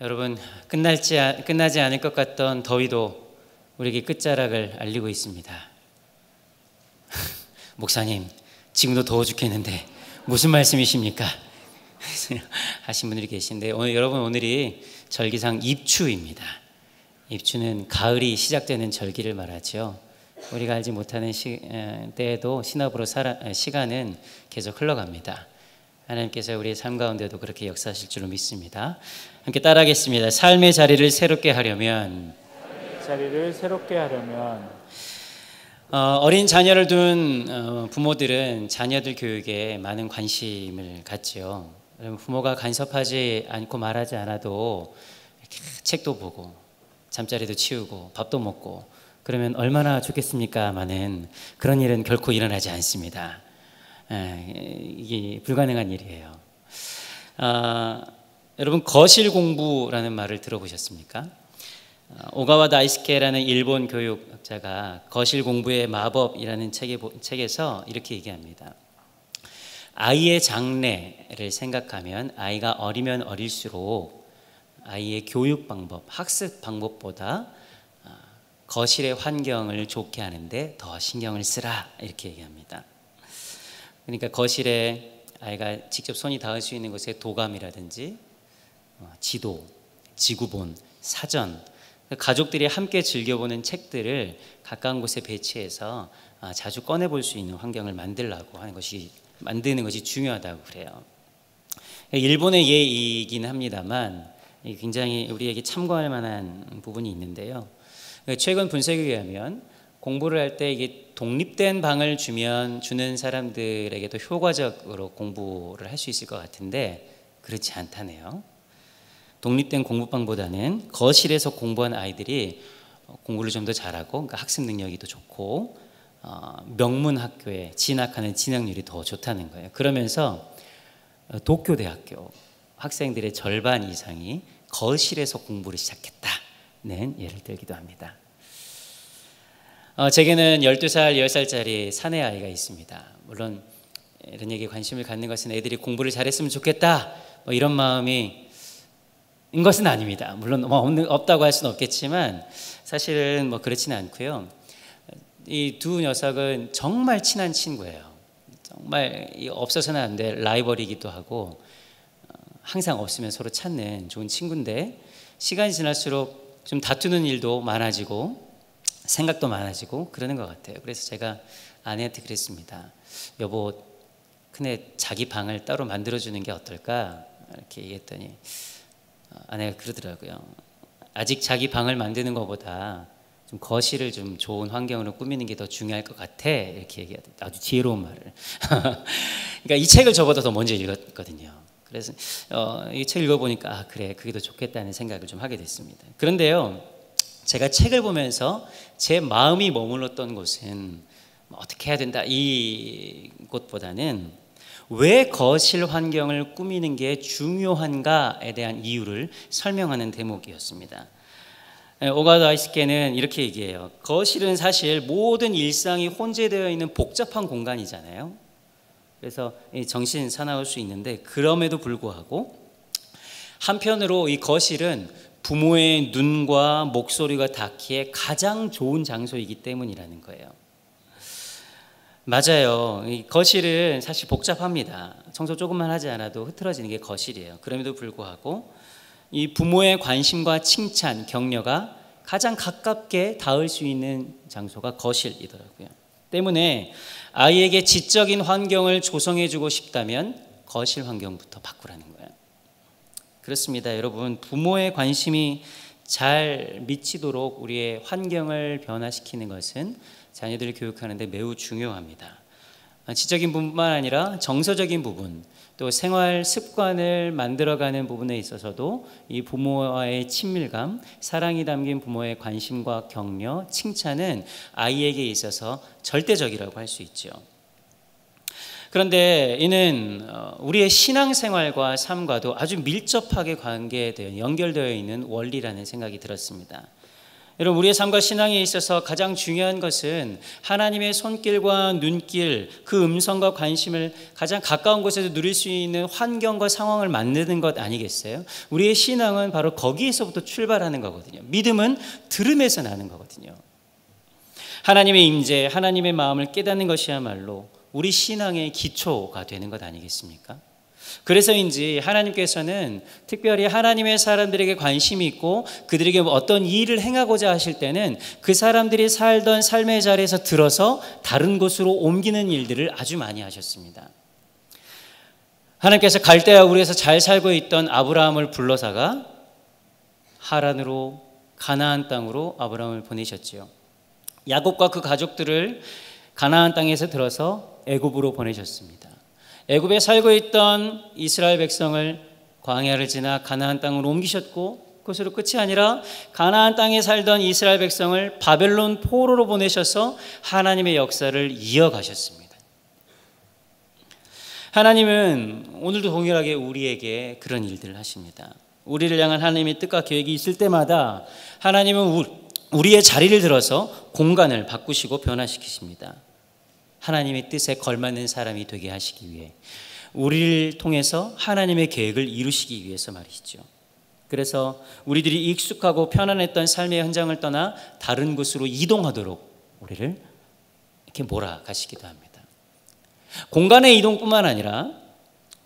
여러분, 끝나지 않을 것 같던 더위도 우리에게 끝자락을 알리고 있습니다. 목사님, 지금도 더워 죽겠는데 무슨 말씀이십니까? 하신 분들이 계신데, 오늘이 절기상 입추입니다. 입추는 가을이 시작되는 절기를 말하죠. 우리가 알지 못하는 때에도 신압으로 시간은 계속 흘러갑니다. 하나님께서 우리의 삶 가운데도 그렇게 역사하실 줄로 믿습니다. 함께 따라하겠습니다. 삶의 자리를 새롭게 하려면 어린 자녀를 둔 부모들은 자녀들 교육에 많은 관심을 갖지요. 부모가 간섭하지 않고 말하지 않아도 이렇게 책도 보고 잠자리도 치우고 밥도 먹고 그러면 얼마나 좋겠습니까마는 그런 일은 결코 일어나지 않습니다. 이게 불가능한 일이에요. 여러분, 거실 공부라는 말을 들어보셨습니까? 오가와 다이스케라는 일본 교육자가 거실 공부의 마법이라는 책에서 이렇게 얘기합니다. 아이의 장래를 생각하면 아이가 어리면 어릴수록 아이의 교육 방법, 학습 방법보다 거실의 환경을 좋게 하는데 더 신경을 쓰라, 이렇게 얘기합니다. 그러니까 거실에 아이가 직접 손이 닿을 수 있는 곳에 도감이라든지 지도, 지구본, 사전, 가족들이 함께 즐겨보는 책들을 가까운 곳에 배치해서 자주 꺼내볼 수 있는 환경을 만드는 것이 중요하다고 그래요. 일본의 예이긴 합니다만 굉장히 우리에게 참고할 만한 부분이 있는데요. 최근 분석에 의하면 공부를 할 때 이게 독립된 방을 주는 사람들에게도 효과적으로 공부를 할 수 있을 것 같은데 그렇지 않다네요. 독립된 공부방보다는 거실에서 공부한 아이들이 공부를 좀 더 잘하고, 그러니까 학습 능력이 더 좋고 명문 학교에 진학하는 진학률이 더 좋다는 거예요. 그러면서 도쿄대학교 학생들의 절반 이상이 거실에서 공부를 시작했다는 예를 들기도 합니다. 제게는 12살, 10살짜리 사내 아이가 있습니다. 물론 이런 얘기에 관심을 갖는 것은 애들이 공부를 잘했으면 좋겠다 이런 마음이 인 것은 아닙니다. 물론 없다고 할 수는 없겠지만 사실은 그렇지는 않고요. 이 두 녀석은 정말 친한 친구예요. 정말 없어서는 안 될 라이벌이기도 하고 항상 없으면 서로 찾는 좋은 친구인데 시간이 지날수록 좀 다투는 일도 많아지고 생각도 많아지고 그러는 것 같아요. 그래서 제가 아내한테 그랬습니다. 여보, 큰애 자기 방을 따로 만들어주는 게 어떨까? 이렇게 얘기했더니 아내가 그러더라고요. 아직 자기 방을 만드는 것보다 좀 거실을 좀 좋은 환경으로 꾸미는 게 더 중요할 것 같아. 이렇게 얘기하더라고요. 아주 지혜로운 말을. 그러니까 이 책을 저보다 더 먼저 읽었거든요. 그래서 이 책 읽어보니까 그래, 그게 더 좋겠다는 생각을 좀 하게 됐습니다. 그런데요, 제가 책을 보면서 제 마음이 머물렀던 곳은 어떻게 해야 된다 이곳보다는 왜 거실 환경을 꾸미는 게 중요한가에 대한 이유를 설명하는 대목이었습니다. 오가 다이스케는 이렇게 얘기해요. 거실은 사실 모든 일상이 혼재되어 있는 복잡한 공간이잖아요. 그래서 정신 사나울 수 있는데 그럼에도 불구하고 한편으로 이 거실은 부모의 눈과 목소리가 닿기에 가장 좋은 장소이기 때문이라는 거예요. 맞아요. 이 거실은 사실 복잡합니다. 청소 조금만 하지 않아도 흐트러지는 게 거실이에요. 그럼에도 불구하고 이 부모의 관심과 칭찬, 격려가 가장 가깝게 닿을 수 있는 장소가 거실이더라고요. 때문에 아이에게 지적인 환경을 조성해주고 싶다면 거실 환경부터 바꾸라는 거예요. 그렇습니다. 여러분, 부모의 관심이 잘 미치도록 우리의 환경을 변화시키는 것은 자녀들을 교육하는 데 매우 중요합니다. 지적인 부분만 아니라 정서적인 부분, 또 생활 습관을 만들어가는 부분에 있어서도 이 부모와의 친밀감, 사랑이 담긴 부모의 관심과 격려, 칭찬은 아이에게 있어서 절대적이라고 할 수 있죠. 그런데 이는 우리의 신앙생활과 삶과도 아주 밀접하게 연결되어 있는 원리라는 생각이 들었습니다. 여러분, 우리의 삶과 신앙에 있어서 가장 중요한 것은 하나님의 손길과 눈길, 그 음성과 관심을 가장 가까운 곳에서 누릴 수 있는 환경과 상황을 만드는 것 아니겠어요? 우리의 신앙은 바로 거기에서부터 출발하는 거거든요. 믿음은 들음에서 나는 거거든요. 하나님의 임재, 하나님의 마음을 깨닫는 것이야말로 우리 신앙의 기초가 되는 것 아니겠습니까? 그래서인지 하나님께서는 특별히 하나님의 사람들에게 관심이 있고 그들에게 어떤 일을 행하고자 하실 때는 그 사람들이 살던 삶의 자리에서 들어서 다른 곳으로 옮기는 일들을 아주 많이 하셨습니다. 하나님께서 갈대아 우르에서 잘 살고 있던 아브라함을 불러다가 하란으로, 가나안 땅으로 아브라함을 보내셨지요. 야곱과 그 가족들을 가나안 땅에서 들어서 애굽으로 보내셨습니다. 애굽에 살고 있던 이스라엘 백성을 광야를 지나 가나안 땅으로 옮기셨고, 그것으로 끝이 아니라 가나안 땅에 살던 이스라엘 백성을 바벨론 포로로 보내셔서 하나님의 역사를 이어가셨습니다. 하나님은 오늘도 동일하게 우리에게 그런 일들을 하십니다. 우리를 향한 하나님의 뜻과 계획이 있을 때마다 하나님은 우리의 자리를 들어서 공간을 바꾸시고 변화시키십니다. 하나님의 뜻에 걸맞는 사람이 되게 하시기 위해, 우리를 통해서 하나님의 계획을 이루시기 위해서 말이죠. 그래서 우리들이 익숙하고 편안했던 삶의 현장을 떠나 다른 곳으로 이동하도록 우리를 이렇게 몰아가시기도 합니다. 공간의 이동뿐만 아니라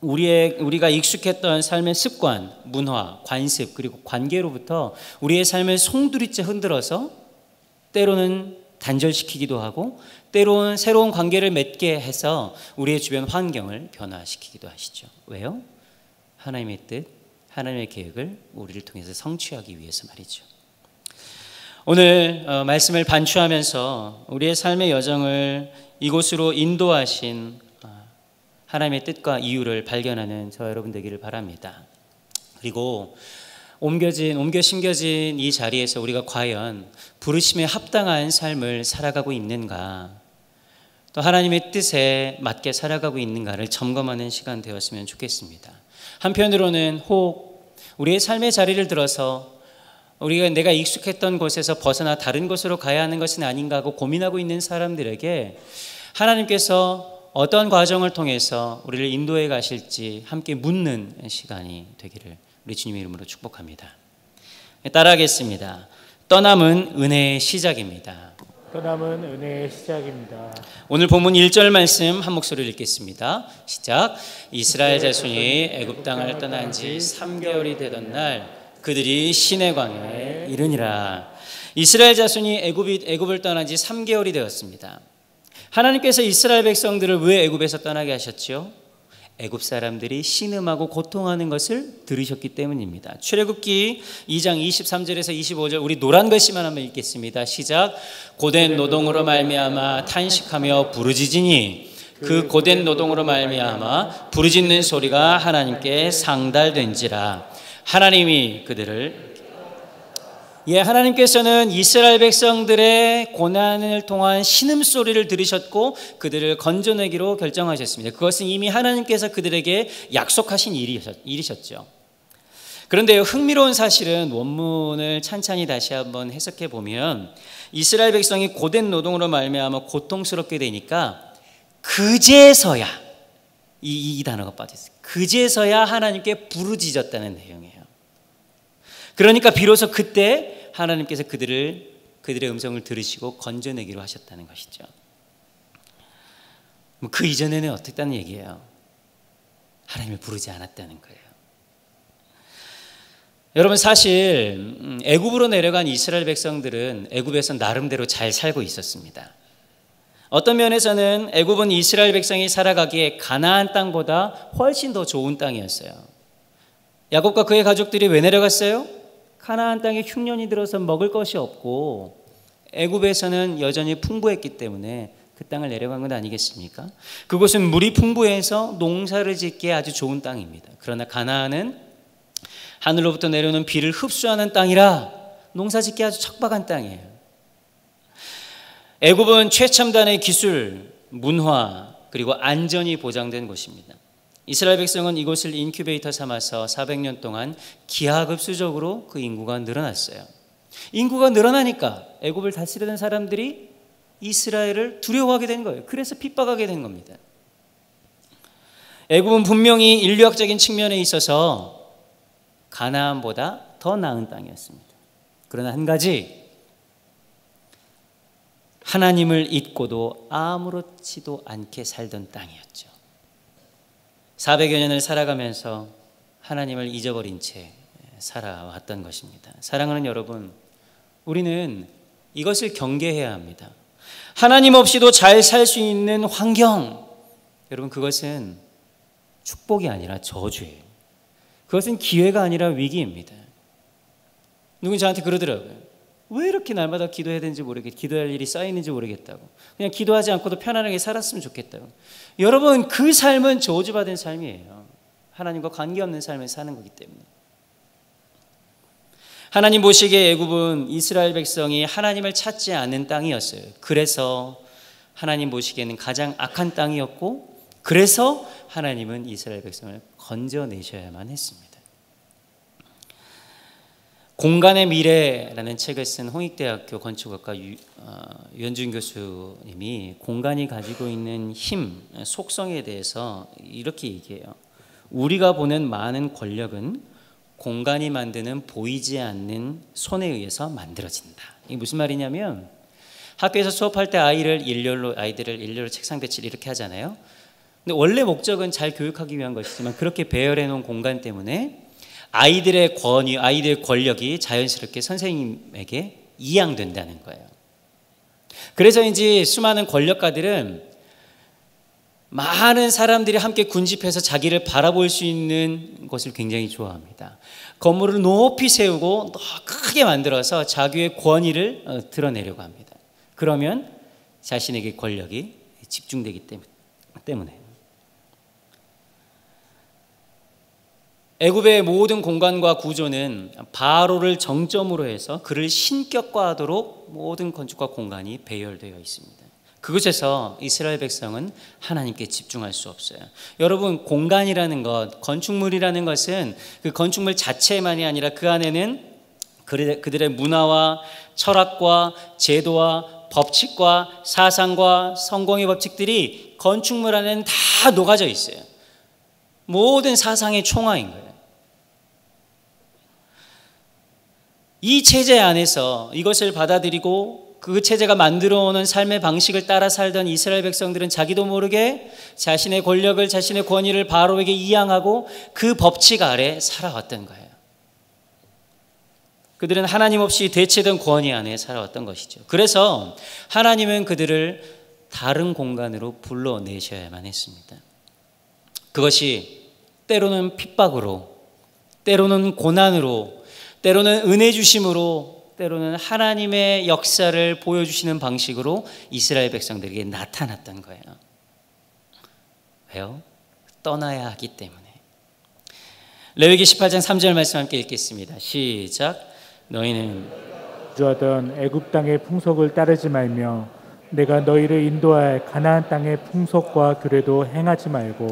우리가 익숙했던 삶의 습관, 문화, 관습, 그리고 관계로부터 우리의 삶을 송두리째 흔들어서 때로는 단절시키기도 하고 때로는 새로운 관계를 맺게 해서 우리의 주변 환경을 변화시키기도 하시죠. 왜요? 하나님의 뜻, 하나님의 계획을 우리를 통해서 성취하기 위해서 말이죠. 오늘 말씀을 반추하면서 우리의 삶의 여정을 이곳으로 인도하신 하나님의 뜻과 이유를 발견하는 저 여러분 되기를 바랍니다. 그리고 옮겨 심겨진 이 자리에서 우리가 과연 부르심에 합당한 삶을 살아가고 있는가, 또 하나님의 뜻에 맞게 살아가고 있는가를 점검하는 시간 되었으면 좋겠습니다. 한편으로는 혹 우리의 삶의 자리를 들어서 내가 익숙했던 곳에서 벗어나 다른 곳으로 가야 하는 것은 아닌가 하고 고민하고 있는 사람들에게 하나님께서 어떤 과정을 통해서 우리를 인도해 가실지 함께 묻는 시간이 되기를 우리 주님의 이름으로 축복합니다. 따라하겠습니다. 떠남은 은혜의 시작입니다. 떠남은 은혜의 시작입니다. 오늘 본문 1절 말씀 한 목소리로 읽겠습니다. 시작. 이스라엘 자손이 애굽 땅을 떠난 지 3개월이 되던 날 그들이 시내 광야에 이르니라. 이스라엘 자손이 애굽을 떠난 지 3개월이 되었습니다. 하나님께서 이스라엘 백성들을 왜 애굽에서 떠나게 하셨죠? 애굽 사람들이 신음하고 고통하는 것을 들으셨기 때문입니다. 출애굽기 2장 23절에서 25절 우리 노란 글씨만 한번 읽겠습니다. 시작. 고된 노동으로 말미암아 탄식하며 부르짖으니 그 고된 노동으로 말미암아 부르짖는 소리가 하나님께 상달된지라. 하나님이 그들을 하나님께서는 이스라엘 백성들의 고난을 통한 신음소리를 들으셨고 그들을 건져내기로 결정하셨습니다. 그것은 이미 하나님께서 그들에게 약속하신 일이셨죠. 그런데 흥미로운 사실은 원문을 찬찬히 다시 한번 해석해 보면 이스라엘 백성이 고된 노동으로 말미암아 고통스럽게 되니까 그제서야 이 단어가 빠졌어요. 그제서야 하나님께 부르짖었다는 내용이에요. 그러니까 비로소 그때 하나님께서 그들의 음성을 들으시고 건져내기로 하셨다는 것이죠. 그 이전에는 어떻다는 얘기예요? 하나님을 부르지 않았다는 거예요. 여러분, 사실 애굽으로 내려간 이스라엘 백성들은 애굽에서 나름대로 잘 살고 있었습니다. 어떤 면에서는 애굽은 이스라엘 백성이 살아가기에 가나안 땅보다 훨씬 더 좋은 땅이었어요. 야곱과 그의 가족들이 왜 내려갔어요? 가나안 땅에 흉년이 들어서 먹을 것이 없고 애굽에서는 여전히 풍부했기 때문에 그 땅을 내려간 건 아니겠습니까? 그곳은 물이 풍부해서 농사를 짓기에 아주 좋은 땅입니다. 그러나 가나안은 하늘로부터 내려오는 비를 흡수하는 땅이라 농사 짓기 아주 척박한 땅이에요. 애굽은 최첨단의 기술, 문화, 그리고 안전이 보장된 곳입니다. 이스라엘 백성은 이곳을 인큐베이터 삼아서 400년 동안 기하급수적으로 그 인구가 늘어났어요. 인구가 늘어나니까 애굽을 다스리던 사람들이 이스라엘을 두려워하게 된 거예요. 그래서 핍박하게 된 겁니다. 애굽은 분명히 인류학적인 측면에 있어서 가나안보다 더 나은 땅이었습니다. 그러나 한 가지, 하나님을 잊고도 아무렇지도 않게 살던 땅이었죠. 400여 년을 살아가면서 하나님을 잊어버린 채 살아왔던 것입니다. 사랑하는 여러분, 우리는 이것을 경계해야 합니다. 하나님 없이도 잘 살 수 있는 환경, 여러분, 그것은 축복이 아니라 저주예요. 그것은 기회가 아니라 위기입니다. 누군지 저한테 그러더라고요. 왜 이렇게 날마다 기도해야 되는지 모르겠고 기도할 일이 쌓이는지 모르겠다고. 그냥 기도하지 않고도 편안하게 살았으면 좋겠다고. 여러분, 그 삶은 저주받은 삶이에요. 하나님과 관계없는 삶을 사는 거기 때문에. 하나님 보시기에 애굽은 이스라엘 백성이 하나님을 찾지 않는 땅이었어요. 그래서 하나님 보시기에는 가장 악한 땅이었고, 그래서 하나님은 이스라엘 백성을 건져내셔야만 했습니다. 공간의 미래라는 책을 쓴 홍익대학교 건축학과 유현준 교수님이 공간이 가지고 있는 힘, 속성에 대해서 이렇게 얘기해요. 우리가 보는 많은 권력은 공간이 만드는 보이지 않는 손에 의해서 만들어진다. 이게 무슨 말이냐면, 학교에서 수업할 때 아이들을 일렬로 책상 배치를 이렇게 하잖아요. 근데 원래 목적은 잘 교육하기 위한 것이지만 그렇게 배열해 놓은 공간 때문에 아이들의 권위, 아이들의 권력이 자연스럽게 선생님에게 이양된다는 거예요. 그래서인지 수많은 권력가들은 많은 사람들이 함께 군집해서 자기를 바라볼 수 있는 것을 굉장히 좋아합니다. 건물을 높이 세우고 크게 만들어서 자기의 권위를 드러내려고 합니다. 그러면 자신에게 권력이 집중되기 때문에. 애굽의 모든 공간과 구조는 바로를 정점으로 해서 그를 신격화하도록 모든 건축과 공간이 배열되어 있습니다. 그곳에서 이스라엘 백성은 하나님께 집중할 수 없어요. 여러분, 공간이라는 것, 건축물이라는 것은 그 건축물 자체만이 아니라 그 안에는 그들의 문화와 철학과 제도와 법칙과 사상과 성공의 법칙들이 건축물 안에는 다 녹아져 있어요. 모든 사상의 총화인 거예요. 이 체제 안에서 이것을 받아들이고 그 체제가 만들어오는 삶의 방식을 따라 살던 이스라엘 백성들은 자기도 모르게 자신의 권력을, 자신의 권위를 바로에게 이양하고 그 법칙 아래 살아왔던 거예요. 그들은 하나님 없이 대체된 권위 안에 살아왔던 것이죠. 그래서 하나님은 그들을 다른 공간으로 불러내셔야만 했습니다. 그것이 때로는 핍박으로, 때로는 고난으로, 때로는 은혜 주심으로, 때로는 하나님의 역사를 보여주시는 방식으로 이스라엘 백성들에게 나타났던 거예요. 왜요? 떠나야 하기 때문에. 레위기 18장 3절 말씀 함께 읽겠습니다. 시작. 너희는 주하던 애굽 땅의 풍속을 따르지 말며 내가 너희를 인도할 가나안 땅의 풍속과 규례도 행하지 말고.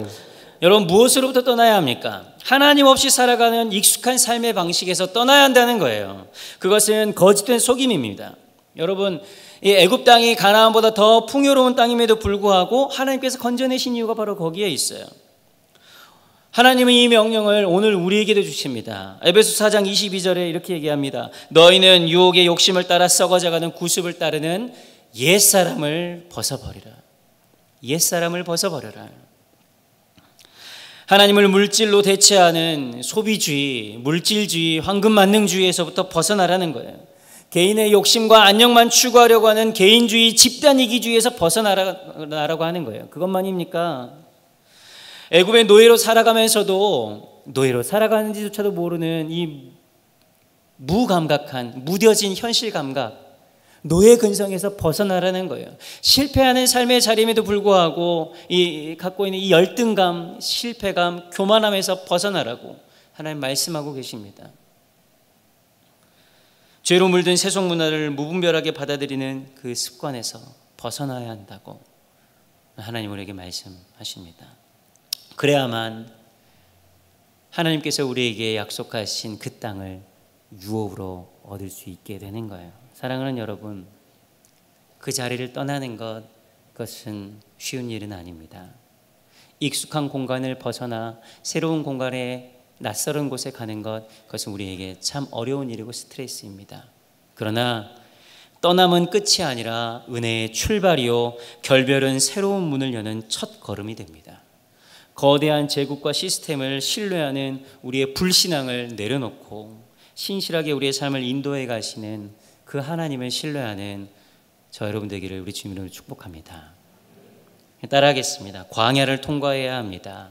여러분, 무엇으로부터 떠나야 합니까? 하나님 없이 살아가는 익숙한 삶의 방식에서 떠나야 한다는 거예요. 그것은 거짓된 속임입니다. 여러분, 이 애굽 땅이 가나안보다 더 풍요로운 땅임에도 불구하고 하나님께서 건져내신 이유가 바로 거기에 있어요. 하나님은 이 명령을 오늘 우리에게도 주십니다. 에베소 4장 22절에 이렇게 얘기합니다. 너희는 유혹의 욕심을 따라 썩어져가는 구습을 따르는 옛사람을 벗어버리라. 옛사람을 벗어버려라. 하나님을 물질로 대체하는 소비주의, 물질주의, 황금만능주의에서부터 벗어나라는 거예요. 개인의 욕심과 안녕만 추구하려고 하는 개인주의, 집단이기주의에서 벗어나라고 하는 거예요. 그것만입니까? 애굽의 노예로 살아가면서도 노예로 살아가는지조차도 모르는 이 무감각한, 무뎌진 현실 감각, 노예 근성에서 벗어나라는 거예요. 실패하는 삶의 자리임에도 불구하고 갖고 있는 이 열등감, 실패감, 교만함에서 벗어나라고 하나님 말씀하고 계십니다. 죄로 물든 세속 문화를 무분별하게 받아들이는 그 습관에서 벗어나야 한다고 하나님 우리에게 말씀하십니다. 그래야만 하나님께서 우리에게 약속하신 그 땅을 유업으로 얻을 수 있게 되는 거예요. 사랑하는 여러분, 그 자리를 떠나는 그것은 쉬운 일은 아닙니다. 익숙한 공간을 벗어나 새로운 공간에 낯설은 곳에 가는 그것은 우리에게 참 어려운 일이고 스트레스입니다. 그러나 떠남은 끝이 아니라 은혜의 출발이요, 결별은 새로운 문을 여는 첫 걸음이 됩니다. 거대한 제국과 시스템을 신뢰하는 우리의 불신앙을 내려놓고 신실하게 우리의 삶을 인도해 가시는 그 하나님을 신뢰하는 저 여러분 되기를 우리 주님 이름으로 축복합니다. 따라하겠습니다. 광야를 통과해야 합니다.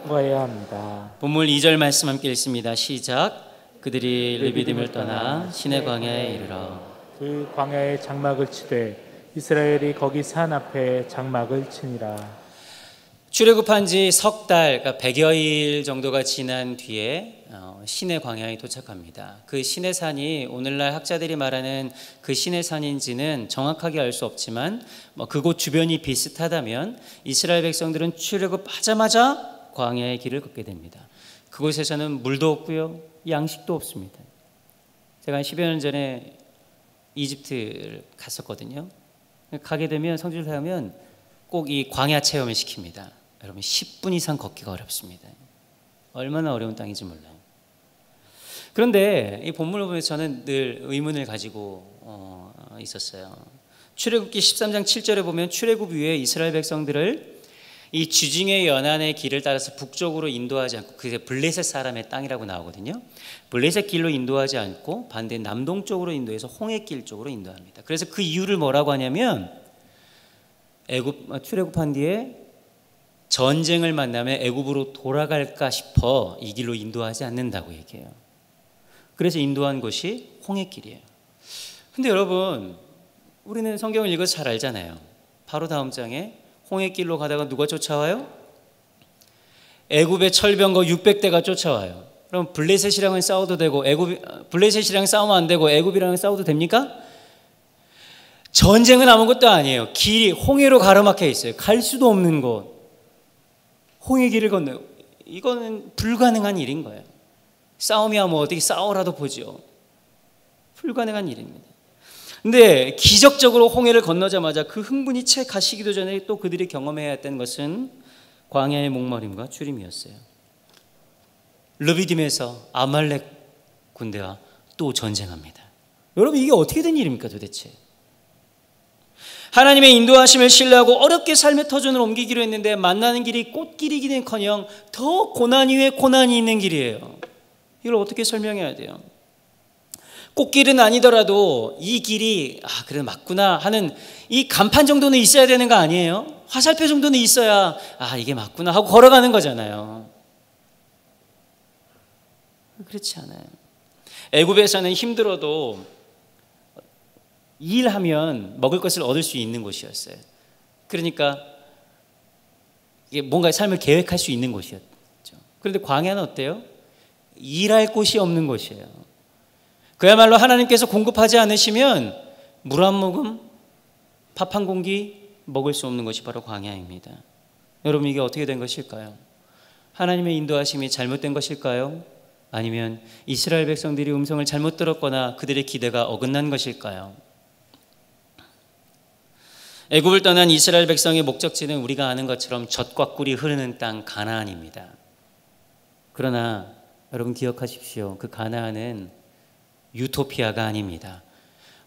통과해야 합니다. 본문 2절 말씀 함께 읽습니다. 시작. 그들이 르비딤을 떠나 시내 광야에 이르러 그 광야에 장막을 치되 이스라엘이 거기 산 앞에 장막을 치니라. 출애굽한 지 석 달, 그러니까 100여일 정도가 지난 뒤에 시내 광야에 도착합니다. 그 시내 산이 오늘날 학자들이 말하는 그 시내 산인지는 정확하게 알 수 없지만 그곳 주변이 비슷하다면 이스라엘 백성들은 출애굽하자마자 광야의 길을 걷게 됩니다. 그곳에서는 물도 없고요, 양식도 없습니다. 제가 한 10여 년 전에 이집트를 갔었거든요. 가게 되면 성지를 하면 꼭 이 광야 체험을 시킵니다. 여러분 10분 이상 걷기가 어렵습니다. 얼마나 어려운 땅인지 몰라요. 그런데 이 본문을 보면서 저는 늘 의문을 가지고 있었어요. 출애굽기 13장 7절에 보면 출애굽 이후에 이스라엘 백성들을 이 주징의 연안의 길을 따라서 북쪽으로 인도하지 않고, 그게 블레셋 사람의 땅이라고 나오거든요. 블레셋 길로 인도하지 않고 반대 남동쪽으로 인도해서 홍해길 쪽으로 인도합니다. 그래서 그 이유를 뭐라고 하냐면 출애굽한 뒤에 전쟁을 만나면 애굽으로 돌아갈까 싶어 이 길로 인도하지 않는다고 얘기해요. 그래서 인도한 곳이 홍해길이에요. 근데 여러분, 우리는 성경을 읽어서 잘 알잖아요. 바로 다음 장에 홍해길로 가다가 누가 쫓아와요? 애굽의 철병거 600대가 쫓아와요. 그럼 블레셋이랑은 싸워도 되고 블레셋이랑 싸우면 안 되고 애굽이랑 싸워도 됩니까? 전쟁은 아무것도 아니에요. 길이 홍해로 가로막혀 있어요. 갈 수도 없는 곳, 홍해 길을 건너요. 이거는 불가능한 일인 거예요. 싸움이야 뭐 어떻게 싸워라도 보죠. 불가능한 일입니다. 근데 기적적으로 홍해를 건너자마자 그 흥분이 채 가시기도 전에 또 그들이 경험해야 했던 것은 광야의 목마름과 주림이었어요. 르비딤에서 아말렉 군대와 또 전쟁합니다. 여러분, 이게 어떻게 된 일입니까 도대체? 하나님의 인도하심을 신뢰하고 어렵게 삶의 터전을 옮기기로 했는데 만나는 길이 꽃길이기는커녕 더 고난 위에 고난이 있는 길이에요. 이걸 어떻게 설명해야 돼요? 꽃길은 아니더라도 이 길이 그래 맞구나 하는 이 간판 정도는 있어야 되는 거 아니에요? 화살표 정도는 있어야 이게 맞구나 하고 걸어가는 거잖아요. 그렇지 않아요. 애굽에서는 힘들어도 일하면 먹을 것을 얻을 수 있는 곳이었어요. 그러니까 이게 뭔가 삶을 계획할 수 있는 곳이었죠. 그런데 광야는 어때요? 일할 곳이 없는 곳이에요. 그야말로 하나님께서 공급하지 않으시면 물 한 모금, 밥 한 공기 먹을 수 없는 것이 바로 광야입니다. 여러분, 이게 어떻게 된 것일까요? 하나님의 인도하심이 잘못된 것일까요? 아니면 이스라엘 백성들이 음성을 잘못 들었거나 그들의 기대가 어긋난 것일까요? 애굽을 떠난 이스라엘 백성의 목적지는 우리가 아는 것처럼 젖과 꿀이 흐르는 땅 가나안입니다. 그러나 여러분 기억하십시오. 그 가나안은 유토피아가 아닙니다.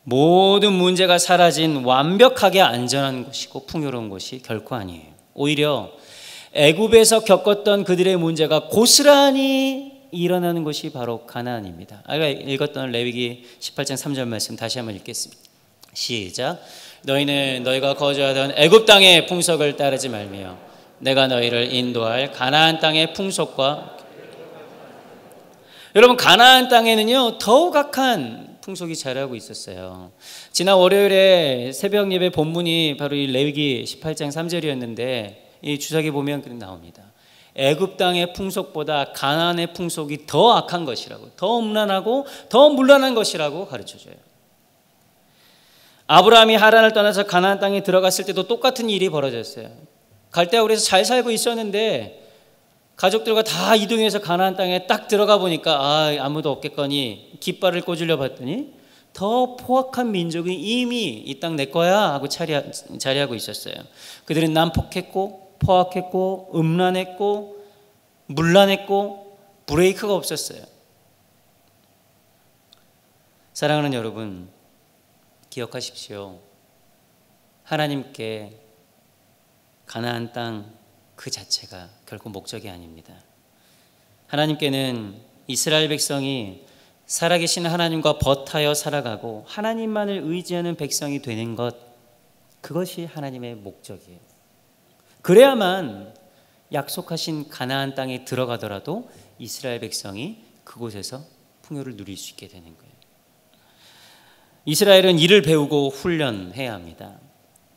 모든 문제가 사라진 완벽하게 안전한 곳이고 풍요로운 곳이 결코 아니에요. 오히려 애굽에서 겪었던 그들의 문제가 고스란히 일어나는 곳이 바로 가나안입니다. 아까 읽었던 레위기 18장 3절 말씀 다시 한번 읽겠습니다. 시작. 너희는 너희가 거주하던 애굽 땅의 풍속을 따르지 말며 내가 너희를 인도할 가나안 땅의 풍속과, 여러분 가나안 땅에는요 더욱 악한 풍속이 자라고 있었어요. 지난 월요일에 새벽 예배 본문이 바로 이 레위기 18장 3절이었는데 이 주석에 보면 그렇게 나옵니다. 애굽 땅의 풍속보다 가나안의 풍속이 더 악한 것이라고, 더 음란하고 더 문란한 것이라고 가르쳐줘요. 아브라함이 하란을 떠나서 가나안 땅에 들어갔을 때도 똑같은 일이 벌어졌어요. 갈대아 우리에서 잘 살고 있었는데 가족들과 다 이동해서 가나안 땅에 딱 들어가 보니까 아무도 없겠거니 깃발을 꽂으려 봤더니 더 포악한 민족이 이미 이 땅 내 거야 하고 자리하고 있었어요. 그들은 난폭했고 포악했고 음란했고 문란했고 브레이크가 없었어요. 사랑하는 여러분, 기억하십시오. 하나님께 가나안 땅 그 자체가 결코 목적이 아닙니다. 하나님께는 이스라엘 백성이 살아계신 하나님과 버타여 살아가고 하나님만을 의지하는 백성이 되는 것, 그것이 하나님의 목적이에요. 그래야만 약속하신 가나안 땅에 들어가더라도 이스라엘 백성이 그곳에서 풍요를 누릴 수 있게 되는 거예요. 이스라엘은 일을 배우고 훈련해야 합니다.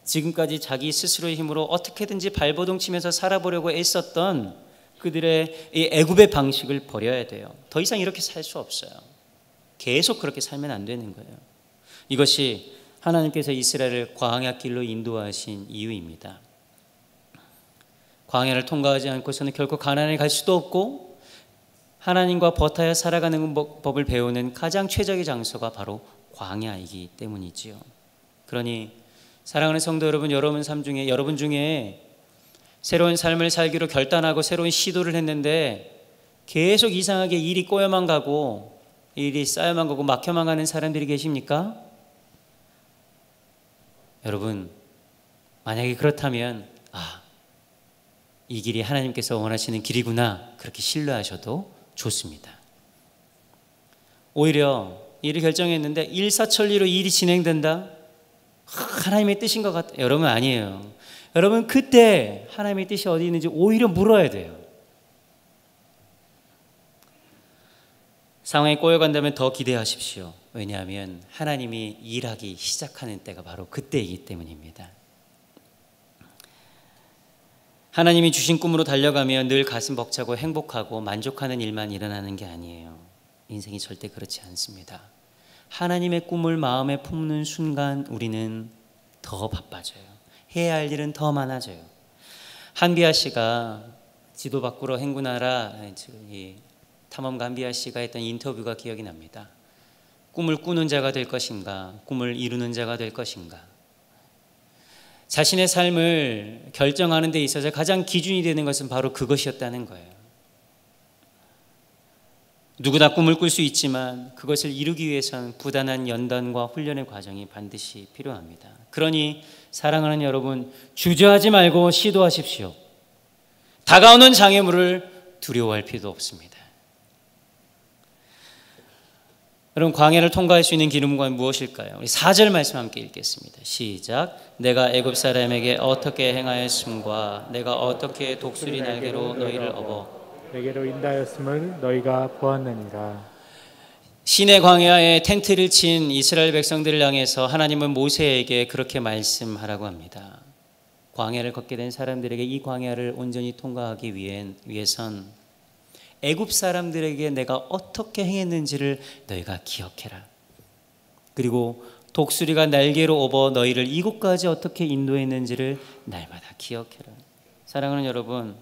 지금까지 자기 스스로의 힘으로 어떻게든지 발버둥 치면서 살아보려고 애썼던 그들의 이 애굽의 방식을 버려야 돼요. 더 이상 이렇게 살 수 없어요. 계속 그렇게 살면 안 되는 거예요. 이것이 하나님께서 이스라엘을 광야 길로 인도하신 이유입니다. 광야를 통과하지 않고서는 결코 가나안에 갈 수도 없고, 하나님과 버타여 살아가는 법을 배우는 가장 최적의 장소가 바로 광야이기 때문이지요. 그러니 사랑하는 성도 여러분, 여러분 중에 새로운 삶을 살기로 결단하고 새로운 시도를 했는데 계속 이상하게 일이 꼬여만 가고 일이 쌓여만 가고 막혀만 가는 사람들이 계십니까? 여러분, 만약에 그렇다면 이 길이 하나님께서 원하시는 길이구나, 그렇게 신뢰하셔도 좋습니다. 오히려 일을 결정했는데 일사천리로 일이 진행된다? 하나님의 뜻인 것 같아요. 여러분, 아니에요. 여러분, 그때 하나님의 뜻이 어디 있는지 오히려 물어야 돼요. 상황이 꼬여간다면 더 기대하십시오. 왜냐하면 하나님이 일하기 시작하는 때가 바로 그때이기 때문입니다. 하나님이 주신 꿈으로 달려가며 늘 가슴 벅차고 행복하고 만족하는 일만 일어나는 게 아니에요. 인생이 절대 그렇지 않습니다. 하나님의 꿈을 마음에 품는 순간 우리는 더 바빠져요. 해야 할 일은 더 많아져요. 한비아 씨가 지도 밖으로 행군하라, 이 탐험가 한비아 씨가 했던 인터뷰가 기억이 납니다. 꿈을 꾸는 자가 될 것인가, 꿈을 이루는 자가 될 것인가. 자신의 삶을 결정하는 데 있어서 가장 기준이 되는 것은 바로 그것이었다는 거예요. 누구나 꿈을 꿀 수 있지만 그것을 이루기 위해서는 부단한 연단과 훈련의 과정이 반드시 필요합니다. 그러니 사랑하는 여러분, 주저하지 말고 시도하십시오. 다가오는 장애물을 두려워할 필요도 없습니다. 여러분, 광야를 통과할 수 있는 기름과 무엇일까요? 우리 4절 말씀 함께 읽겠습니다. 시작. 내가 애굽 사람에게 어떻게 행하였음과 내가 어떻게 독수리 날개로 너희를 업어 내게로 인도하였음을 너희가 보았느니라. 시내 광야에 텐트를 친 이스라엘 백성들을 향해서 하나님은 모세에게 그렇게 말씀하라고 합니다. 광야를 걷게 된 사람들에게 이 광야를 온전히 통과하기 위해선 애굽 사람들에게 내가 어떻게 행했는지를 너희가 기억해라. 그리고 독수리가 날개로 업어 너희를 이곳까지 어떻게 인도했는지를 날마다 기억해라. 사랑하는 여러분,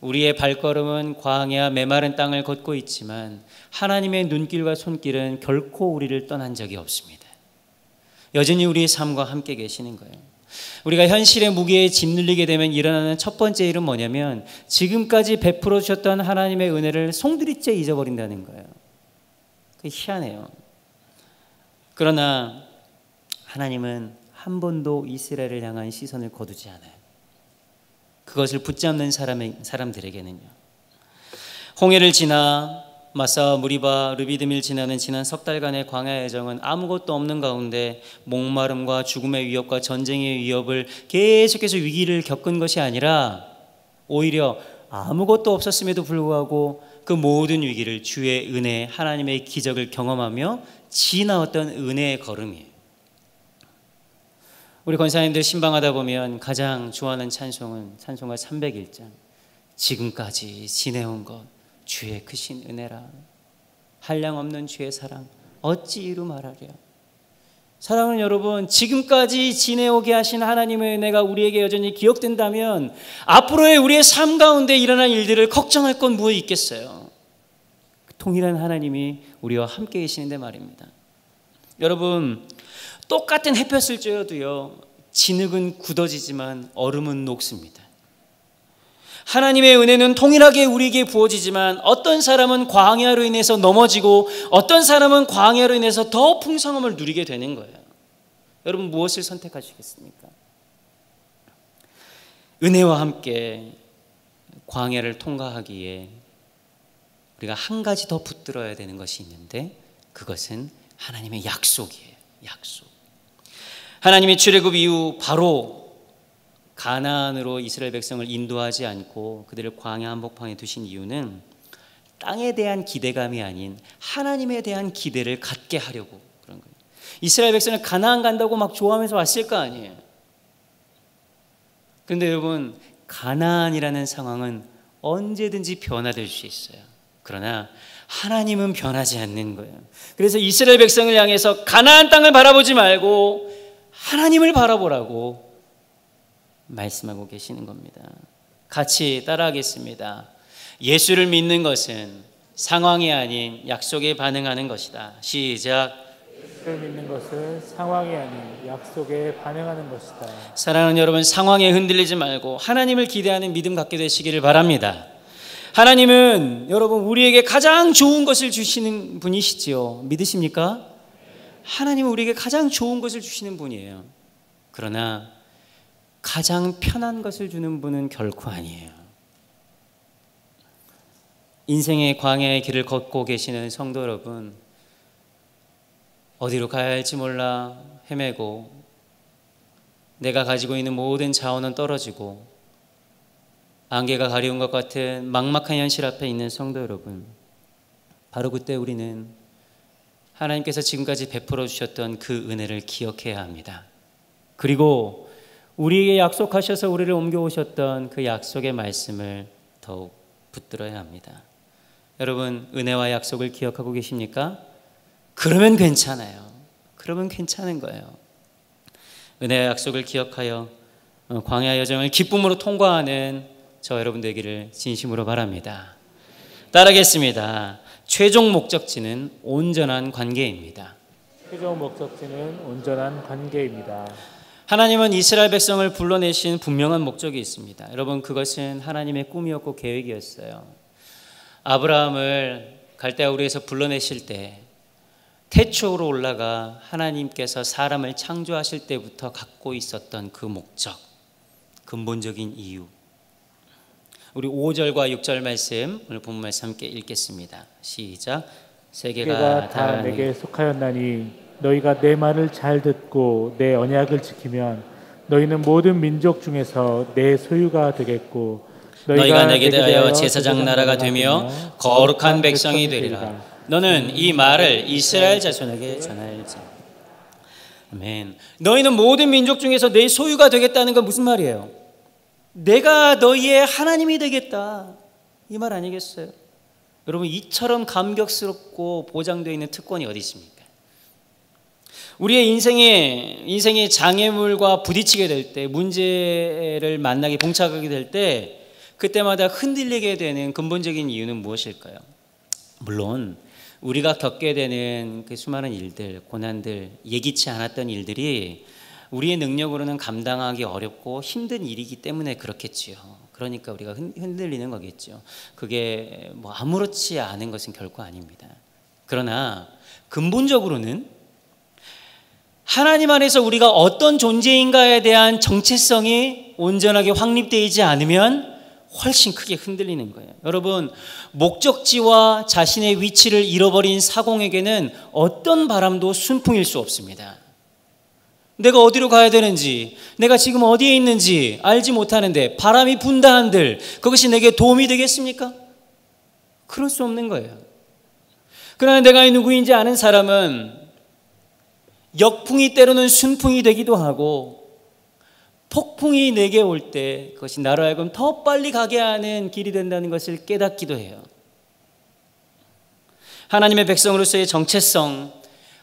우리의 발걸음은 광야 메마른 땅을 걷고 있지만 하나님의 눈길과 손길은 결코 우리를 떠난 적이 없습니다. 여전히 우리의 삶과 함께 계시는 거예요. 우리가 현실의 무게에 짓눌리게 되면 일어나는 첫 번째 일은 뭐냐면 지금까지 베풀어 주셨던 하나님의 은혜를 송두리째 잊어버린다는 거예요. 그게 희한해요. 그러나 하나님은 한 번도 이스라엘을 향한 시선을 거두지 않아요. 그것을 붙잡는 사람들에게는요. 홍해를 지나 마사, 무리바, 르비드밀 지나는 지난 석 달간의 광야 여정은 아무것도 없는 가운데 목마름과 죽음의 위협과 전쟁의 위협을 계속해서 위기를 겪은 것이 아니라 오히려 아무것도 없었음에도 불구하고 그 모든 위기를 주의 은혜, 하나님의 기적을 경험하며 지나왔던 은혜의 걸음이에요. 우리 권사님들 신방하다 보면 가장 좋아하는 찬송은 찬송가 301장. 지금까지 지내온 것 주의 크신 은혜라. 한량없는 주의 사랑 어찌 이루 말하랴. 사랑하는 여러분, 지금까지 지내오게 하신 하나님의 은혜가 우리에게 여전히 기억된다면 앞으로의 우리의 삶 가운데 일어날 일들을 걱정할 건 무엇이 있겠어요? 동일한 하나님이 우리와 함께 계시는데 말입니다. 여러분, 똑같은 햇볕을 쬐어도요, 진흙은 굳어지지만 얼음은 녹습니다. 하나님의 은혜는 동일하게 우리에게 부어지지만 어떤 사람은 광야로 인해서 넘어지고 어떤 사람은 광야로 인해서 더 풍성함을 누리게 되는 거예요. 여러분, 무엇을 선택하시겠습니까? 은혜와 함께 광야를 통과하기에 우리가 한 가지 더 붙들어야 되는 것이 있는데 그것은 하나님의 약속이에요. 약속. 하나님의 출애굽 이후 바로 가나안으로 이스라엘 백성을 인도하지 않고 그들을 광야 한복판에 두신 이유는 땅에 대한 기대감이 아닌 하나님에 대한 기대를 갖게 하려고 그런 거예요. 이스라엘 백성은 가나안 간다고 막 좋아하면서 왔을 거 아니에요. 그런데 여러분, 가나안이라는 상황은 언제든지 변화될 수 있어요. 그러나 하나님은 변하지 않는 거예요. 그래서 이스라엘 백성을 향해서 가나안 땅을 바라보지 말고 하나님을 바라보라고 말씀하고 계시는 겁니다. 같이 따라하겠습니다. 예수를 믿는 것은 상황이 아닌 약속에 반응하는 것이다. 시작. 예수를 믿는 것은 상황이 아닌 약속에 반응하는 것이다. 사랑하는 여러분, 상황에 흔들리지 말고 하나님을 기대하는 믿음 갖게 되시기를 바랍니다. 하나님은 여러분 우리에게 가장 좋은 것을 주시는 분이시지요. 믿으십니까? 하나님은 우리에게 가장 좋은 것을 주시는 분이에요. 그러나 가장 편한 것을 주는 분은 결코 아니에요. 인생의 광야의 길을 걷고 계시는 성도 여러분, 어디로 가야 할지 몰라 헤매고 내가 가지고 있는 모든 자원은 떨어지고 안개가 가려운 것 같은 막막한 현실 앞에 있는 성도 여러분, 바로 그때 우리는 하나님께서 지금까지 베풀어 주셨던 그 은혜를 기억해야 합니다. 그리고 우리에게 약속하셔서 우리를 옮겨오셨던 그 약속의 말씀을 더욱 붙들어야 합니다. 여러분, 은혜와 약속을 기억하고 계십니까? 그러면 괜찮아요. 그러면 괜찮은 거예요. 은혜와 약속을 기억하여 광야 여정을 기쁨으로 통과하는 저 여러분 되기를 진심으로 바랍니다. 따르겠습니다. 최종 목적지는 온전한 관계입니다. 최종 목적지는 온전한 관계입니다. 하나님은 이스라엘 백성을 불러내신 분명한 목적이 있습니다. 여러분, 그것은 하나님의 꿈이었고 계획이었어요. 아브라함을 갈대아 우르에서 불러내실 때 태초로 올라가 하나님께서 사람을 창조하실 때부터 갖고 있었던 그 목적, 근본적인 이유. 우리 5절과 6절 말씀, 오늘 본문 말씀 함께 읽겠습니다. 시작. 세계가 다 내게 속하였나니 너희가 내 말을 잘 듣고 내 언약을 지키면 너희는 모든 민족 중에서 내 소유가 되겠고 너희가 내게 대하여 제사장 나라가 되며 거룩한 백성이 되리라. 너는 이 말을 이스라엘 자손에게 전할지어다. 아멘. 너희는 모든 민족 중에서 내 소유가 되겠다는 건 무슨 말이에요? 내가 너희의 하나님이 되겠다, 이 말 아니겠어요? 여러분, 이처럼 감격스럽고 보장되어 있는 특권이 어디 있습니까? 우리의 인생의 장애물과 부딪히게 될 때, 문제를 만나게 봉착하게 될 때, 그때마다 흔들리게 되는 근본적인 이유는 무엇일까요? 물론 우리가 겪게 되는 그 수많은 일들, 고난들, 예기치 않았던 일들이 우리의 능력으로는 감당하기 어렵고 힘든 일이기 때문에 그렇겠지요. 그러니까 우리가 흔들리는 거겠죠. 그게 뭐 아무렇지 않은 것은 결코 아닙니다. 그러나 근본적으로는 하나님 안에서 우리가 어떤 존재인가에 대한 정체성이 온전하게 확립되지 않으면 훨씬 크게 흔들리는 거예요. 여러분, 목적지와 자신의 위치를 잃어버린 사공에게는 어떤 바람도 순풍일 수 없습니다. 내가 어디로 가야 되는지, 내가 지금 어디에 있는지 알지 못하는데 바람이 분다 한들 그것이 내게 도움이 되겠습니까? 그럴 수 없는 거예요. 그러나 내가 누구인지 아는 사람은 역풍이 때로는 순풍이 되기도 하고 폭풍이 내게 올 때 그것이 나로 하여금 더 빨리 가게 하는 길이 된다는 것을 깨닫기도 해요. 하나님의 백성으로서의 정체성,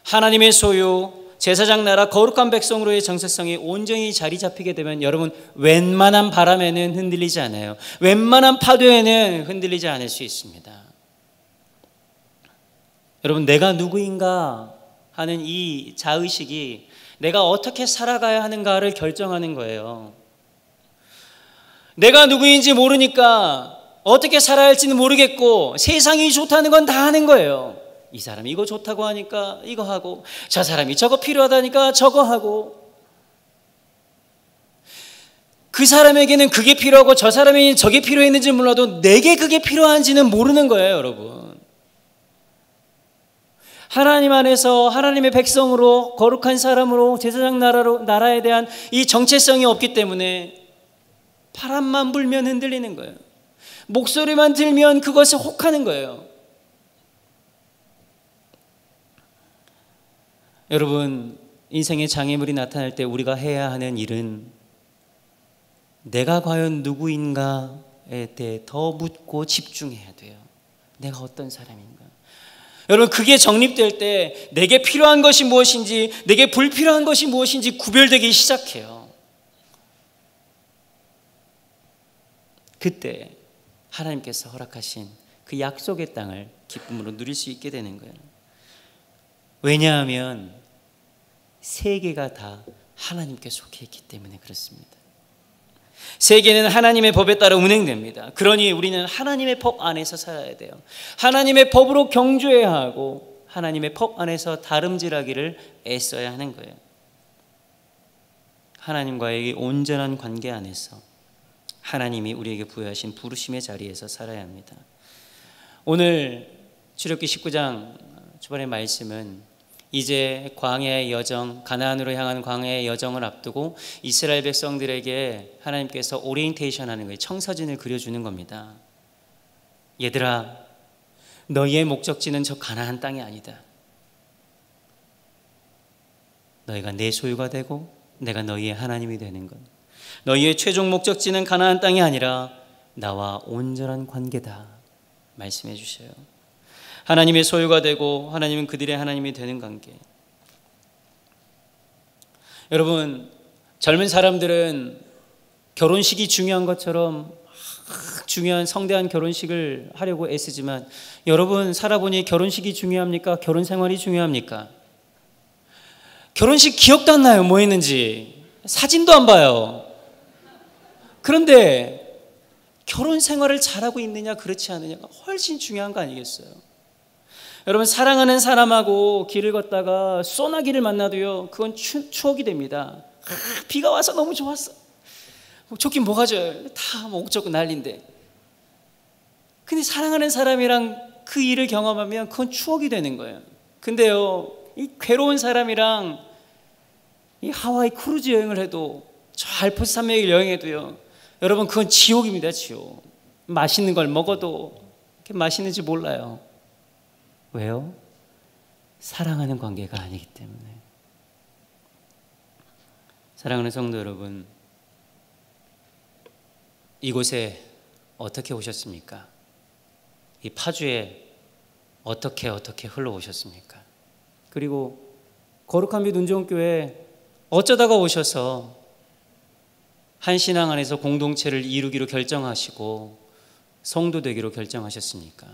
하나님의 소유, 제사장 나라 거룩한 백성으로의 정체성이 온전히 자리 잡히게 되면 여러분 웬만한 바람에는 흔들리지 않아요. 웬만한 파도에는 흔들리지 않을 수 있습니다. 여러분 내가 누구인가 하는 이 자의식이 내가 어떻게 살아가야 하는가를 결정하는 거예요. 내가 누구인지 모르니까 어떻게 살아야 할지는 모르겠고 세상이 좋다는 건 다 하는 거예요. 이 사람이 이거 좋다고 하니까 이거 하고 저 사람이 저거 필요하다니까 저거 하고 그 사람에게는 그게 필요하고 저 사람에게는 저게 필요했는지 몰라도 내게 그게 필요한지는 모르는 거예요, 여러분. 하나님 안에서 하나님의 백성으로 거룩한 사람으로 제사장 나라에 대한 이 정체성이 없기 때문에 바람만 불면 흔들리는 거예요. 목소리만 들면 그것에 혹하는 거예요. 여러분 인생의 장애물이 나타날 때 우리가 해야 하는 일은 내가 과연 누구인가에 대해 더 묻고 집중해야 돼요. 내가 어떤 사람인가. 여러분 그게 정립될 때 내게 필요한 것이 무엇인지 내게 불필요한 것이 무엇인지 구별되기 시작해요. 그때 하나님께서 허락하신 그 약속의 땅을 기쁨으로 누릴 수 있게 되는 거예요. 왜냐하면 세계가 다 하나님께 속해 있기 때문에 그렇습니다. 세계는 하나님의 법에 따라 운행됩니다. 그러니 우리는 하나님의 법 안에서 살아야 돼요. 하나님의 법으로 경주해야 하고 하나님의 법 안에서 다름질하기를 애써야 하는 거예요. 하나님과의 온전한 관계 안에서 하나님이 우리에게 부여하신 부르심의 자리에서 살아야 합니다. 오늘 출애굽기 19장 초반의 말씀은 이제 광야의 여정, 가나안으로 향하는 광야의 여정을 앞두고 이스라엘 백성들에게 하나님께서 오리엔테이션 하는 거예요. 청사진을 그려주는 겁니다. 얘들아, 너희의 목적지는 저 가나안 땅이 아니다. 너희가 내 소유가 되고 내가 너희의 하나님이 되는 것. 너희의 최종 목적지는 가나안 땅이 아니라 나와 온전한 관계다 말씀해 주셔요. 하나님의 소유가 되고 하나님은 그들의 하나님이 되는 관계. 여러분 젊은 사람들은 결혼식이 중요한 것처럼 중요한 성대한 결혼식을 하려고 애쓰지만 여러분 살아보니 결혼식이 중요합니까? 결혼 생활이 중요합니까? 결혼식 기억도 안 나요. 뭐 했는지. 사진도 안 봐요. 그런데 결혼 생활을 잘하고 있느냐 그렇지 않느냐가 훨씬 중요한 거 아니겠어요? 여러분 사랑하는 사람하고 길을 걷다가 소나기를 만나도요 그건 추억이 됩니다. 비가 와서 너무 좋았어. 좋긴 뭐가 좋아요. 다 목적고 난리인데. 근데 사랑하는 사람이랑 그 일을 경험하면 그건 추억이 되는 거예요. 근데요 이 괴로운 사람이랑 이 하와이 크루즈 여행을 해도 저 알프스 산맥을 여행해도요 여러분 그건 지옥입니다. 지옥. 맛있는 걸 먹어도 그렇게 맛있는지 몰라요. 왜요? 사랑하는 관계가 아니기 때문에. 사랑하는 성도 여러분, 이곳에 어떻게 오셨습니까? 이 파주에 어떻게 흘러오셨습니까? 그리고 거룩한 빛 운정교회 어쩌다가 오셔서 한 신앙 안에서 공동체를 이루기로 결정하시고 성도 되기로 결정하셨습니까?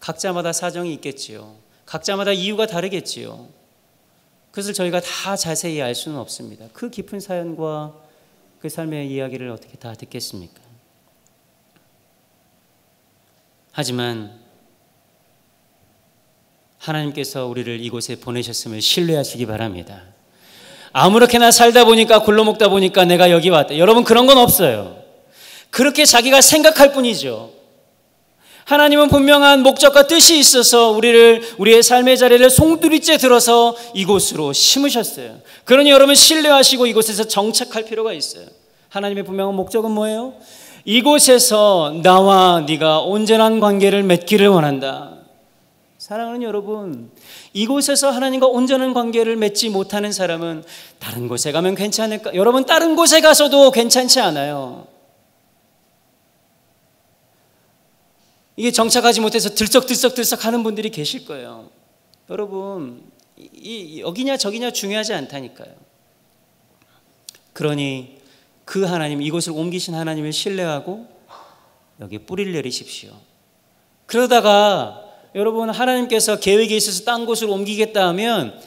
각자마다 사정이 있겠지요. 각자마다 이유가 다르겠지요. 그것을 저희가 다 자세히 알 수는 없습니다. 그 깊은 사연과 그 삶의 이야기를 어떻게 다 듣겠습니까? 하지만 하나님께서 우리를 이곳에 보내셨음을 신뢰하시기 바랍니다. 아무렇게나 살다 보니까 굴러먹다 보니까 내가 여기 왔다. 여러분 그런 건 없어요. 그렇게 자기가 생각할 뿐이죠. 하나님은 분명한 목적과 뜻이 있어서 우리의 삶의 자리를 송두리째 들어서 이곳으로 심으셨어요. 그러니 여러분 신뢰하시고 이곳에서 정착할 필요가 있어요. 하나님의 분명한 목적은 뭐예요? 이곳에서 나와 네가 온전한 관계를 맺기를 원한다. 사랑하는 여러분, 이곳에서 하나님과 온전한 관계를 맺지 못하는 사람은 다른 곳에 가면 괜찮을까? 여러분 다른 곳에 가서도 괜찮지 않아요. 이게 정착하지 못해서 들썩들썩 하는 분들이 계실 거예요. 여러분 여기냐 저기냐 중요하지 않다니까요. 그러니 그 하나님, 이곳을 옮기신 하나님을 신뢰하고 여기 뿌리를 내리십시오. 그러다가 여러분, 하나님께서 계획에 있어서 딴 곳으로 옮기겠다 하면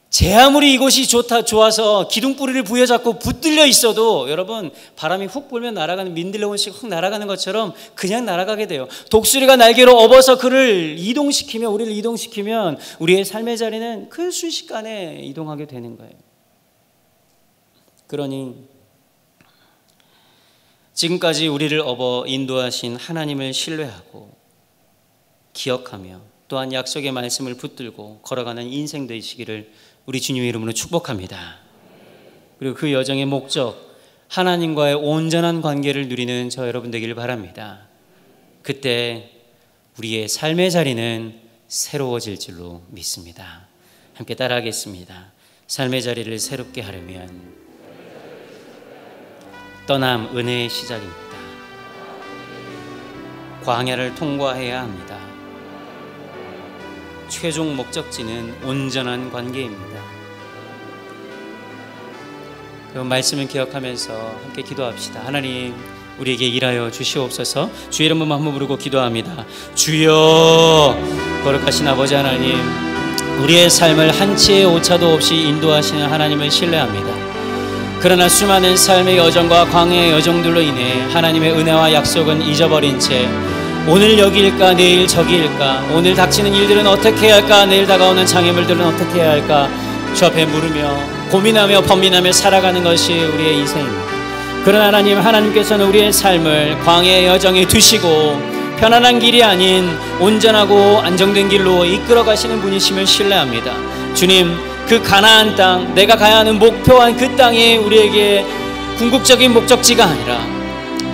제 아무리 이곳이 좋아서 기둥뿌리를 부여잡고 붙들려 있어도 여러분, 바람이 훅 불면 날아가는 민들레온씩 훅 날아가는 것처럼 그냥 날아가게 돼요. 독수리가 날개로 업어서 우리를 이동시키면 우리의 삶의 자리는 그 순식간에 이동하게 되는 거예요. 그러니 지금까지 우리를 업어 인도하신 하나님을 신뢰하고 기억하며 또한 약속의 말씀을 붙들고 걸어가는 인생 되시기를 우리 주님의 이름으로 축복합니다. 그리고 그 여정의 목적, 하나님과의 온전한 관계를 누리는 저 여러분 되기를 바랍니다. 그때 우리의 삶의 자리는 새로워질 줄로 믿습니다. 함께 따라하겠습니다. 삶의 자리를 새롭게 하려면 떠남 은혜의 시작입니다. 광야를 통과해야 합니다. 최종 목적지는 온전한 관계입니다. 그 말씀을 기억하면서 함께 기도합시다. 하나님, 우리에게 일하여 주시옵소서. 주의 이름만 한번 부르고 기도합니다. 주여, 거룩하신 아버지 하나님, 우리의 삶을 한치의 오차도 없이 인도하시는 하나님을 신뢰합니다. 그러나 수많은 삶의 여정과 광야의 여정들로 인해 하나님의 은혜와 약속은 잊어버린 채 오늘 여기일까 내일 저기일까, 오늘 닥치는 일들은 어떻게 해야 할까, 내일 다가오는 장애물들은 어떻게 해야 할까 주 앞에 물으며 고민하며 번민하며 살아가는 것이 우리의 인생입니다. 그러나 하나님께서는 우리의 삶을 광야의 여정에 두시고 편안한 길이 아닌 온전하고 안정된 길로 이끌어 가시는 분이심을 신뢰합니다. 주님, 그 가나안 땅, 내가 가야 하는 목표한 그 땅이 우리에게 궁극적인 목적지가 아니라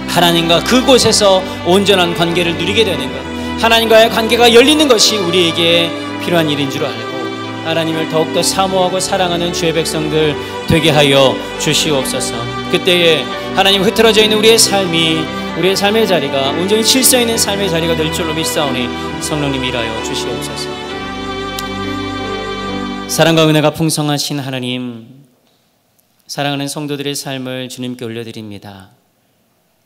하나님과 그곳에서 온전한 관계를 누리게 되는 것, 하나님과의 관계가 열리는 것이 우리에게 필요한 일인 줄 알고 하나님을 더욱더 사모하고 사랑하는 주의 백성들 되게 하여 주시옵소서. 그때에 하나님, 흐트러져 있는 우리의 삶의 자리가 온전히 질서 있는 삶의 자리가 될 줄로 믿사오니 성령님 일하여 주시옵소서. 사랑과 은혜가 풍성하신 하나님, 사랑하는 성도들의 삶을 주님께 올려드립니다.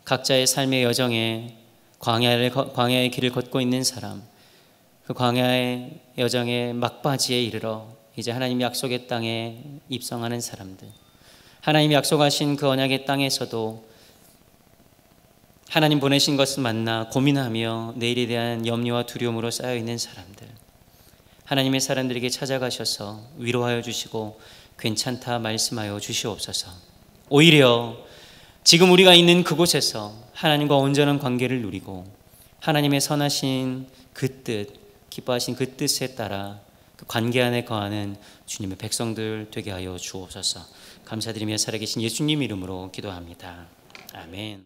각자의 삶의 여정에 광야의 길을 걷고 있는 사람, 그 광야의 여정의 막바지에 이르러 이제 하나님 약속의 땅에 입성하는 사람들, 하나님 약속하신 그 언약의 땅에서도 하나님 보내신 것을 만나 고민하며 내일에 대한 염려와 두려움으로 쌓여있는 사람들, 하나님의 사람들에게 찾아가셔서 위로하여 주시고 괜찮다 말씀하여 주시옵소서. 오히려 지금 우리가 있는 그곳에서 하나님과 온전한 관계를 누리고 하나님의 선하신 그 뜻, 기뻐하신 그 뜻에 따라 그 관계 안에 거하는 주님의 백성들 되게 하여 주옵소서. 감사드리며 살아계신 예수님 이름으로 기도합니다. 아멘.